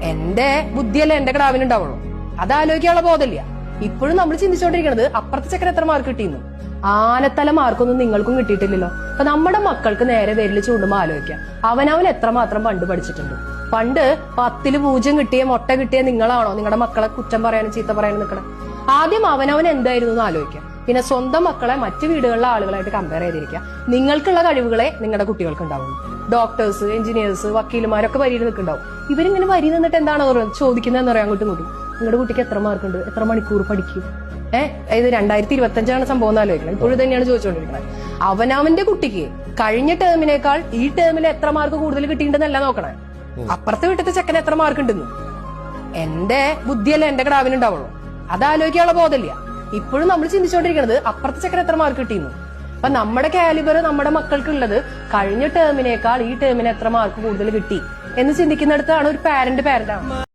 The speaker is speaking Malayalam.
എന്റെ ബുദ്ധിയല്ലേ എന്റെ കിടാവിനുണ്ടാവുള്ളൂ. അതാലോചിക്കാനുള്ള ബോധമില്ല. ഇപ്പോഴും നമ്മൾ ചിന്തിച്ചുകൊണ്ടിരിക്കുന്നത് അപ്പുറത്തെ ചെക്കൻ എത്ര മാർക്ക് കിട്ടിയെന്നു. ആനത്തല മാർക്കൊന്നും നിങ്ങൾക്കും കിട്ടിയിട്ടില്ലല്ലോ. അപ്പൊ നമ്മുടെ മക്കൾക്ക് നേരെ വിരൽ ചൂണ്ടുമ്പോ ആലോചിക്കാം, അവനവൻ എത്രമാത്രം പണ്ട് പഠിച്ചിട്ടുണ്ട്. പണ്ട് 10ൽ 0 കിട്ടിയ മുട്ട കിട്ടിയ നിങ്ങളാണോ നിങ്ങളുടെ മക്കളെ കുറ്റം പറയാനും ചീത്ത പറയാനും നിൽക്കണം? ആദ്യം അവനവൻ എന്തായിരുന്നു എന്ന് ആലോചിക്കാം. പിന്നെ സ്വന്തം മക്കളെ മറ്റു വീടുകളിലെ ആളുകളായിട്ട് കമ്പയർ ചെയ്തിരിക്കുക. നിങ്ങൾക്കുള്ള കഴിവുകളെ നിങ്ങളുടെ കുട്ടികൾക്ക് ഉണ്ടാവുള്ളൂ. ഡോക്ടേഴ്സ്, എഞ്ചിനീയേഴ്സ്, വക്കീലുമാരൊക്കെ വരിയിൽ നിൽക്കുന്നുണ്ടാവും. ഇവരിങ്ങനെ വരി നിന്നിട്ട് എന്താണ് ചോദിക്കുന്നതെന്ന് പറയാൻ അങ്ങോട്ടും ഇങ്ങോട്ടും. നിങ്ങളുടെ കുട്ടിക്ക് എത്ര മാർക്കുണ്ട്, എത്ര മണിക്കൂർ പഠിക്കും? ഇത് 2025 സംഭവം എന്ന് ആലോചിക്കണം. ഇപ്പോഴും തന്നെയാണ് ചോദിച്ചുകൊണ്ടിരിക്കുന്നത്. അവനവന്റെ കുട്ടിക്ക് കഴിഞ്ഞ ടേമിനേക്കാൾ ഈ ടേമിൽ എത്ര മാർക്ക് കൂടുതൽ കിട്ടിയിട്ടുണ്ടെന്നല്ല നോക്കണേ, അപ്പുറത്തെ വീട്ടിലത്തെ ചെക്കന് എത്ര മാർക്ക് ഉണ്ടെന്ന്. എന്റെ ബുദ്ധിയല്ലേ എന്റെ കിടാവിനുണ്ടാവുള്ളൂ. അതാലോചിക്കാനുള്ള ബോധമില്ല. ഇപ്പോഴും നമ്മൾ ചിന്തിച്ചുകൊണ്ടിരിക്കുന്നത് അപ്പുറത്തെ ചെക്കൻ എത്ര മാർക്ക് കിട്ടിയെന്നു. അപ്പൊ നമ്മുടെ കാലിബർ നമ്മുടെ മക്കൾക്കുള്ളത് കഴിഞ്ഞ ടേമിനേക്കാൾ ഈ ടേമിന് എത്ര മാർക്ക് കൂടുതൽ കിട്ടി എന്ന് ചിന്തിക്കുന്നിടത്താണ് ഒരു പാരന്റ് ആവുന്നത്.